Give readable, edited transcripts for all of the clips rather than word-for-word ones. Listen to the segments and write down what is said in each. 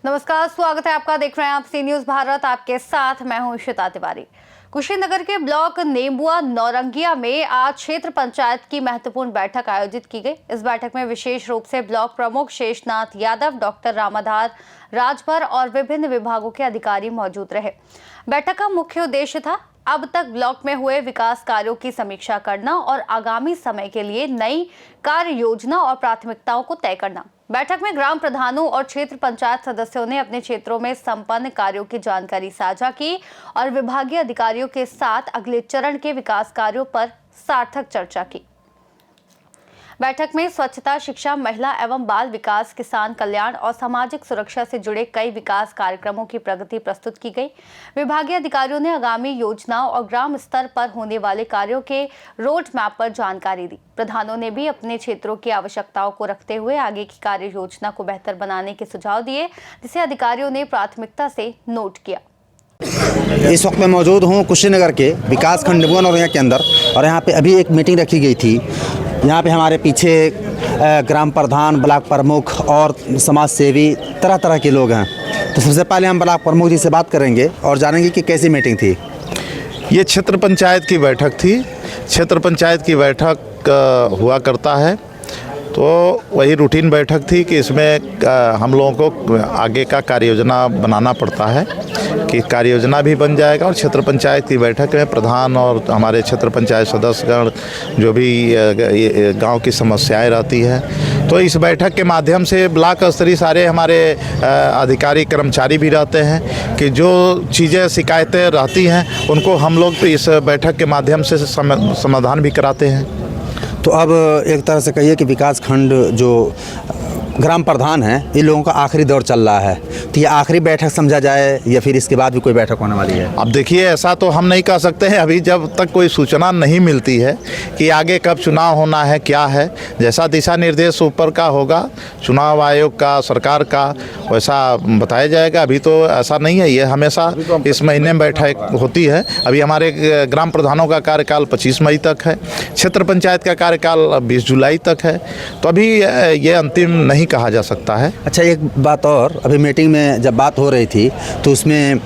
नमस्कार, स्वागत है आपका। देख रहे हैं आप सी न्यूज भारत। आपके साथ मैं हूं इशिता तिवारी। कुशीनगर के ब्लॉक नेबुआ नौरंगिया में आज क्षेत्र पंचायत की महत्वपूर्ण बैठक आयोजित की गई। इस बैठक में विशेष रूप से ब्लॉक प्रमुख शेषनाथ यादव, डॉक्टर रामाधार राजभर और विभिन्न विभागों के अधिकारी मौजूद रहे। बैठक का मुख्य उद्देश्य था अब तक ब्लॉक में हुए विकास कार्यों की समीक्षा करना और आगामी समय के लिए नई कार्य योजना और प्राथमिकताओं को तय करना। बैठक में ग्राम प्रधानों और क्षेत्र पंचायत सदस्यों ने अपने क्षेत्रों में संपन्न कार्यों की जानकारी साझा की और विभागीय अधिकारियों के साथ अगले चरण के विकास कार्यों पर सार्थक चर्चा की। बैठक में स्वच्छता, शिक्षा, महिला एवं बाल विकास, किसान कल्याण और सामाजिक सुरक्षा से जुड़े कई विकास कार्यक्रमों की प्रगति प्रस्तुत की गई। विभागीय अधिकारियों ने आगामी योजनाओं और ग्राम स्तर पर होने वाले कार्यों के रोड मैप पर जानकारी दी। प्रधानों ने भी अपने क्षेत्रों की आवश्यकताओं को रखते हुए आगे की कार्य योजना को बेहतर बनाने के सुझाव दिए, जिसे अधिकारियों ने प्राथमिकता से नोट किया। इस वक्त मैं मौजूद हूँ कुशीनगर के विकास खंड नेबुआ नौरंगिया के अंदर, और यहाँ पे अभी एक मीटिंग रखी गई थी। यहाँ पे हमारे पीछे ग्राम प्रधान, ब्लॉक प्रमुख और समाज सेवी तरह तरह के लोग हैं। तो सबसे पहले हम ब्लॉक प्रमुख जी से बात करेंगे और जानेंगे कि कैसी मीटिंग थी। ये क्षेत्र पंचायत की बैठक थी। क्षेत्र पंचायत की बैठक हुआ करता है, तो वही रूटीन बैठक थी कि इसमें हम लोगों को आगे का कार्य योजना बनाना पड़ता है कि कार्य योजना भी बन जाएगा। और क्षेत्र पंचायत की बैठक में प्रधान और हमारे क्षेत्र पंचायत सदस्यगण जो भी गांव की समस्याएं रहती हैं, तो इस बैठक के माध्यम से ब्लॉक स्तरीय सारे हमारे अधिकारी कर्मचारी भी रहते हैं कि जो चीज़ें शिकायतें रहती हैं उनको हम लोग इस बैठक के माध्यम से समाधान भी कराते हैं। तो अब एक तरह से कहिए कि विकास खंड जो ग्राम प्रधान हैं, इन लोगों का आखिरी दौर चल रहा है, तो ये आखिरी बैठक समझा जाए या फिर इसके बाद भी कोई बैठक होने वाली है? अब देखिए, ऐसा तो हम नहीं कह सकते हैं अभी, जब तक कोई सूचना नहीं मिलती है कि आगे कब चुनाव होना है, क्या है। जैसा दिशा निर्देश ऊपर का होगा, चुनाव आयोग का, सरकार का, वैसा बताया जाएगा। अभी तो ऐसा नहीं है, ये हमेशा इस महीने में बैठक होती है। अभी हमारे ग्राम प्रधानों का कार्यकाल 25 मई तक है, क्षेत्र पंचायत का कार्यकाल 20 जुलाई तक है, तो अभी ये अंतिम नहीं कहा जा सकता है। अच्छा, एक बात और, अभी मीटिंग में जब बात हो रही थी तो उसमें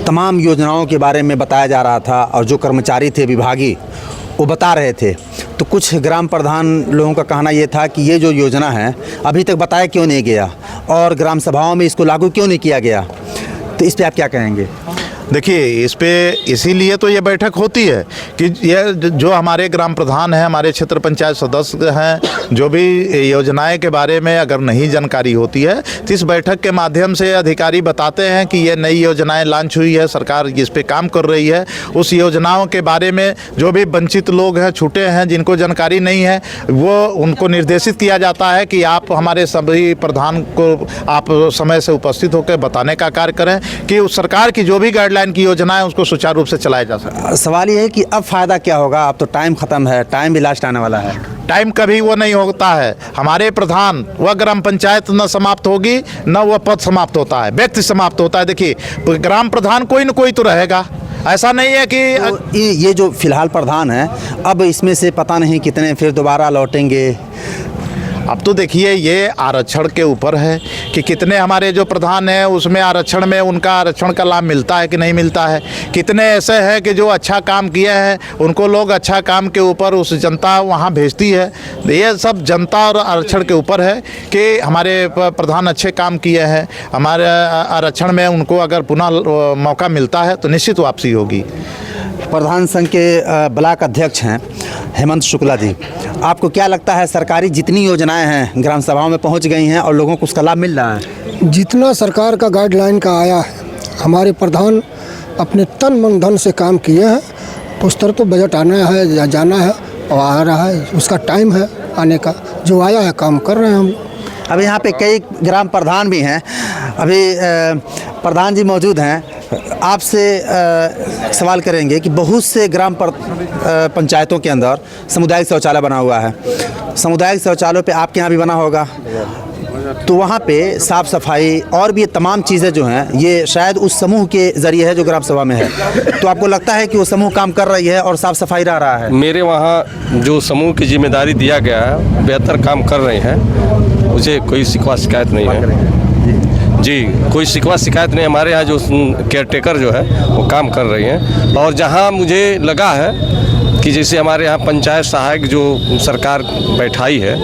तमाम योजनाओं के बारे में बताया जा रहा था और जो कर्मचारी थे विभागीय वो बता रहे थे। तो कुछ ग्राम प्रधान लोगों का कहना ये था कि ये जो योजना है अभी तक बताया क्यों नहीं गया और ग्राम सभाओं में इसको लागू क्यों नहीं किया गया। तो इस पर आप क्या कहेंगे? देखिए, इस पे इसीलिए तो ये बैठक होती है कि ये जो हमारे ग्राम प्रधान हैं, हमारे क्षेत्र पंचायत सदस्य हैं, जो भी योजनाएं के बारे में अगर नहीं जानकारी होती है तो इस बैठक के माध्यम से अधिकारी बताते हैं कि ये नई योजनाएं लॉन्च हुई है, सरकार इस पे काम कर रही है। उस योजनाओं के बारे में जो भी वंचित लोग हैं, छूटे हैं, जिनको जानकारी नहीं है, वो उनको निर्देशित किया जाता है कि आप हमारे सभी प्रधान को आप समय से उपस्थित होकर बताने का कार्य करें कि उस सरकार की जो भी गाइडलाइन की योजना है उसको सुचारू रूप से चलाया जा सके। सवाल ये है कि अब फायदा क्या होगा? अब तो टाइम खत्म है, टाइम भी लास्ट आने वाला है। टाइम कभी वो नहीं होता है। हमारे प्रधान, वह ग्राम पंचायत न समाप्त होगी न वह पद समाप्त होता है, व्यक्ति समाप्त होता है। देखिए, ग्राम प्रधान कोई न कोई तो रहेगा, ऐसा नहीं है कि तो ये जो फिलहाल प्रधान है, अब इसमें से पता नहीं कितने फिर दोबारा लौटेंगे। अब तो देखिए, ये आरक्षण के ऊपर है कि कितने हमारे जो प्रधान हैं उसमें आरक्षण में उनका आरक्षण का लाभ मिलता है कि नहीं मिलता है। कितने ऐसे हैं कि जो अच्छा काम किए हैं उनको लोग अच्छा काम के ऊपर उस जनता वहाँ भेजती है। ये सब जनता और आरक्षण के ऊपर है कि हमारे प्रधान अच्छे काम किए हैं, हमारे आरक्षण में उनको अगर पुनः मौका मिलता है तो निश्चित वापसी होगी। प्रधान संघ के ब्लॉक अध्यक्ष हैं हेमंत शुक्ला जी, आपको क्या लगता है सरकारी जितनी योजनाएं हैं ग्राम सभाओं में पहुंच गई हैं और लोगों को उसका लाभ मिल रहा है? जितना सरकार का गाइडलाइन का आया है, हमारे प्रधान अपने तन मन धन से काम किए हैं। उस तरह तो बजट आना है या जाना है और आ रहा है, उसका टाइम है आने का, जो आया है काम कर रहे हैं हम। अभी यहाँ पे कई ग्राम प्रधान भी हैं। अभी प्रधान जी मौजूद हैं, आपसे सवाल करेंगे कि बहुत से ग्राम पंचायतों के अंदर सामुदायिक शौचालय बना हुआ है। सामुदायिक शौचालयों पे आपके यहाँ भी बना होगा, तो वहाँ पे साफ़ सफाई और भी तमाम चीज़ें जो हैं ये शायद उस समूह के ज़रिए है जो ग्राम सभा में है। तो आपको लगता है कि वो समूह काम कर रही है और साफ़ सफाई रह रहा है? मेरे वहाँ जो समूह की जिम्मेदारी दिया गया है बेहतर काम कर रहे हैं, मुझे कोई शिकवा शिकायत नहीं है जी, कोई शिकवा शिकायत नहीं। हमारे यहाँ जो केयर टेकर जो है वो काम कर रही हैं। और जहाँ मुझे लगा है कि जैसे हमारे यहाँ पंचायत सहायक जो सरकार बैठाई है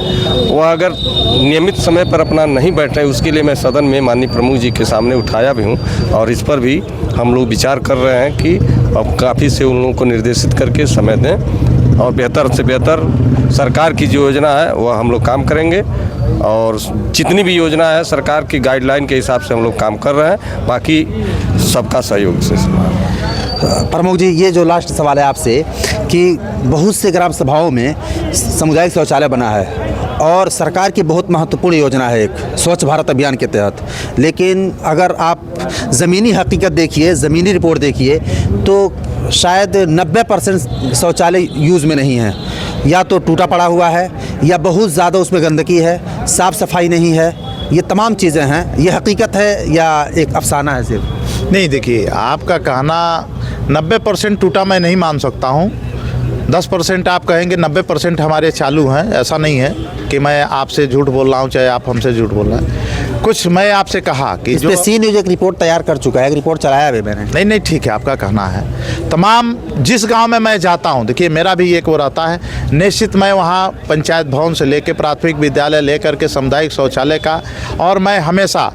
वो अगर नियमित समय पर अपना नहीं बैठ रहे, उसके लिए मैं सदन में माननीय प्रमुख जी के सामने उठाया भी हूँ और इस पर भी हम लोग विचार कर रहे हैं कि अब काफ़ी से उन लोगों को निर्देशित करके समय दें और बेहतर से बेहतर सरकार की जो योजना है वह हम लोग काम करेंगे और जितनी भी योजना है सरकार की गाइडलाइन के हिसाब से हम लोग काम कर रहे हैं, बाकी सबका सहयोग से। प्रमुख जी, ये जो लास्ट सवाल है आपसे कि बहुत से ग्राम सभाओं में सामुदायिक शौचालय बना है और सरकार की बहुत महत्वपूर्ण योजना है एक स्वच्छ भारत अभियान के तहत, लेकिन अगर आप ज़मीनी हकीकत देखिए, ज़मीनी रिपोर्ट देखिए तो शायद 90% शौचालय यूज़ में नहीं है, या तो टूटा पड़ा हुआ है या बहुत ज़्यादा उसमें गंदगी है, साफ़ सफाई नहीं है। ये तमाम चीज़ें हैं, ये हकीकत है या एक अफसाना है सिर्फ? नहीं, देखिए आपका कहना 90% टूटा मैं नहीं मान सकता हूँ। 10% आप कहेंगे, 90% हमारे चालू हैं। ऐसा नहीं है कि मैं आपसे झूठ बोल रहा हूँ चाहे आप हमसे झूठ बोल रहे हैं। कुछ मैं आपसे कहा कि जो सी न्यूज़ एक रिपोर्ट तैयार कर चुका है, एक रिपोर्ट चलाया भी मैंने। नहीं, ठीक है, आपका कहना है। तमाम जिस गांव में मैं जाता हूं, देखिए मेरा भी एक वो रहता है, निश्चित मैं वहां पंचायत भवन से लेकर प्राथमिक विद्यालय लेकर के सामुदायिक शौचालय का, और मैं हमेशा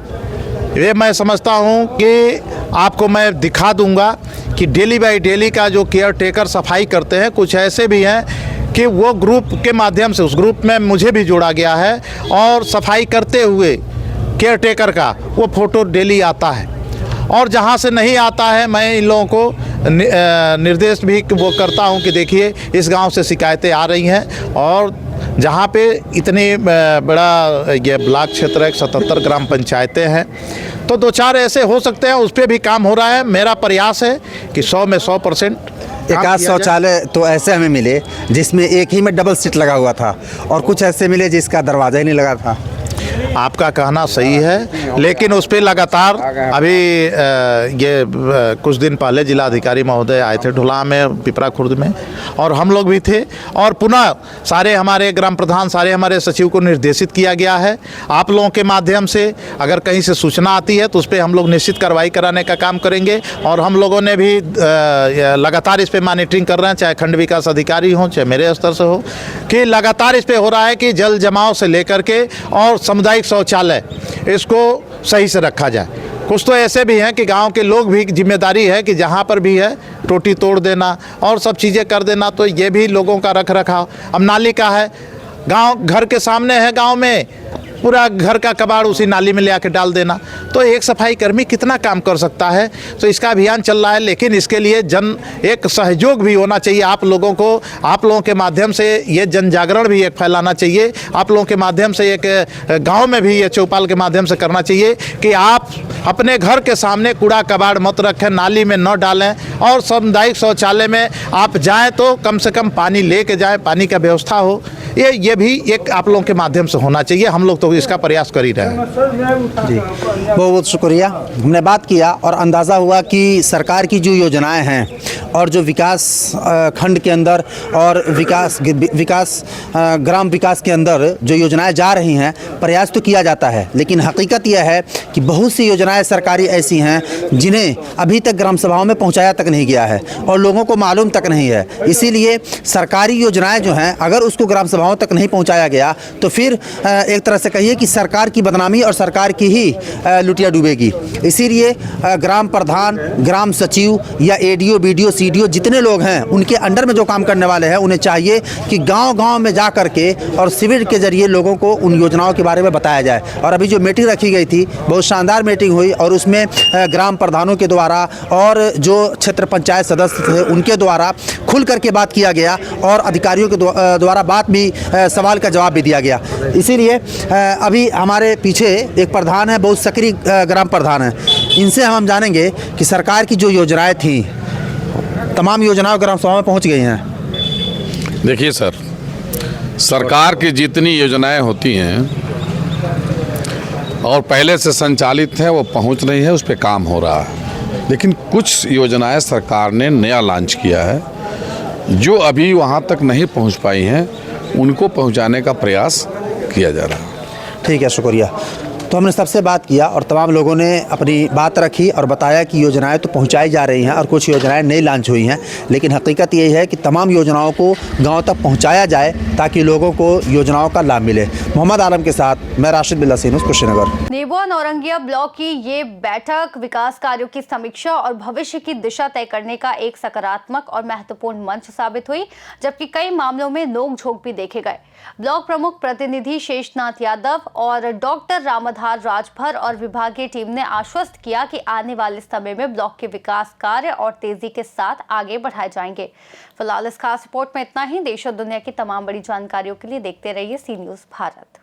ये मैं समझता हूं कि आपको मैं दिखा दूंगा कि डेली बाई डेली का जो केयर टेकर सफाई करते हैं, कुछ ऐसे भी हैं कि वो ग्रुप के माध्यम से, उस ग्रुप में मुझे भी जोड़ा गया है और सफाई करते हुए केयर टेकर का वो फ़ोटो डेली आता है। और जहाँ से नहीं आता है मैं इन लोगों को निर्देश भी वो करता हूँ कि देखिए इस गांव से शिकायतें आ रही हैं, और जहाँ पे इतनी बड़ा ये ब्लॉक क्षेत्र है, 77 ग्राम पंचायतें हैं, तो 2-4 ऐसे हो सकते हैं, उस पर भी काम हो रहा है। मेरा प्रयास है कि 100 में 100% एक आध शौचालय तो ऐसे हमें मिले जिसमें एक ही में डबल सीट लगा हुआ था और कुछ ऐसे मिले जिसका दरवाज़ा ही नहीं लगा था। आपका कहना सही है, लेकिन उस पर लगातार अभी ये कुछ दिन पहले जिलाधिकारी महोदय आए थे ढुला में, पिपरा खुर्द में, और हम लोग भी थे, और पुनः सारे हमारे ग्राम प्रधान, सारे हमारे सचिव को निर्देशित किया गया है। आप लोगों के माध्यम से अगर कहीं से सूचना आती है तो उस पर हम लोग निश्चित कार्रवाई कराने का काम करेंगे, और हम लोगों ने भी लगातार इस पर मॉनिटरिंग कर रहे हैं, चाहे खंड विकास अधिकारी हों चाहे मेरे स्तर से हो, कि लगातार इस पर हो रहा है कि जल जमाव से लेकर के और सामुदायिक शौचालय इसको सही से रखा जाए। कुछ तो ऐसे भी हैं कि गांव के लोग भी जिम्मेदारी है कि जहां पर भी है टोटी तोड़ देना और सब चीज़ें कर देना, तो ये भी लोगों का रख रखाव। अब नाली का है, गांव घर के सामने है, गांव में पूरा घर का कबाड़ उसी नाली में ले आके डाल देना, तो एक सफाई कर्मी कितना काम कर सकता है। तो इसका अभियान चल रहा है, लेकिन इसके लिए एक सहयोग भी होना चाहिए। आप लोगों को, आप लोगों के माध्यम से ये जन जागरण भी एक फैलाना चाहिए, आप लोगों के माध्यम से एक गांव में भी ये चौपाल के माध्यम से करना चाहिए कि आप अपने घर के सामने कूड़ा कबाड़ मत रखें, नाली में न डालें, और सामुदायिक शौचालय में आप जाएँ तो कम से कम पानी ले के जाएँ, पानी का व्यवस्था हो। ये भी एक आप लोगों के माध्यम से होना चाहिए। हम लोग तो इसका प्रयास कर ही रहे हैं। जी, बहुत बहुत शुक्रिया। हमने बात किया और अंदाज़ा हुआ कि सरकार की जो योजनाएं हैं और जो विकास खंड के अंदर और विकास ग्राम विकास के अंदर जो योजनाएं जा रही हैं, प्रयास तो किया जाता है, लेकिन हकीकत यह है कि बहुत सी योजनाएं सरकारी ऐसी हैं जिन्हें अभी तक ग्राम सभाओं में पहुंचाया तक नहीं गया है और लोगों को मालूम तक नहीं है। इसीलिए सरकारी योजनाएं जो हैं, अगर उसको ग्राम सभाओं तक नहीं पहुंचाया गया तो फिर एक तरह से कहिए कि सरकार की बदनामी और सरकार की ही लुटिया डूबेगी। इसीलिए ग्राम प्रधान, ग्राम सचिव या एडीओ, बीडीओ, सीडीओ जितने लोग हैं, उनके अंडर में जो काम करने वाले हैं, उन्हें चाहिए कि गांव-गांव में जा करके और शिविर के जरिए लोगों को उन योजनाओं के बारे में बताया जाए। और अभी जो मीटिंग रखी गई थी, बहुत शानदार मीटिंग हुई और उसमें ग्राम प्रधानों के द्वारा और जो क्षेत्र पंचायत सदस्य थे उनके द्वारा खुल करके बात किया गया और अधिकारियों के द्वारा बात भी, सवाल का जवाब भी दिया गया। इसीलिए अभी हमारे पीछे एक प्रधान है, बहुत सक्रिय ग्राम प्रधान है, इनसे हम जानेंगे कि सरकार की जो योजनाएं थी, तमाम योजनाएं ग्राम सभा में पहुंच गई हैं। देखिए सर, सरकार की जितनी योजनाएं होती हैं और पहले से संचालित है वो पहुंच रही है, उस पर काम हो रहा है। लेकिन कुछ योजनाएं सरकार ने नया लॉन्च किया है जो अभी वहां तक नहीं पहुंच पाई हैं, उनको पहुंचाने का प्रयास किया जा रहा है। ठीक है, शुक्रिया। तो हमने सबसे बात किया और तमाम लोगों ने अपनी बात रखी और बताया कि योजनाएं तो पहुंचाई जा रही हैं और कुछ योजनाएं नई लॉन्च हुई हैं, लेकिन हकीकत यही है कि तमाम योजनाओं को गांव तक पहुंचाया जाए ताकि लोगों को योजनाओं का लाभ मिले। मोहम्मद आलम के साथ मैं राशिद बिल्ला सीनूस, कुशीनगर। नेबुआ नौरंगिया ब्लॉक की ये बैठक विकास कार्यों की समीक्षा और भविष्य की दिशा तय करने का एक सकारात्मक और महत्वपूर्ण मंच साबित हुई, जबकि कई मामलों में नोक-झोंक भी देखे गए। ब्लॉक प्रमुख प्रतिनिधि शेषनाथ यादव और डॉक्टर रामधार राजभर और विभागीय टीम ने आश्वस्त किया कि आने वाले समय में ब्लॉक के विकास कार्य और तेजी के साथ आगे बढ़ाए जाएंगे। फिलहाल इस खास रिपोर्ट में इतना ही। देश और दुनिया की तमाम बड़ी जानकारियों के लिए देखते रहिए सी न्यूज़ भारत।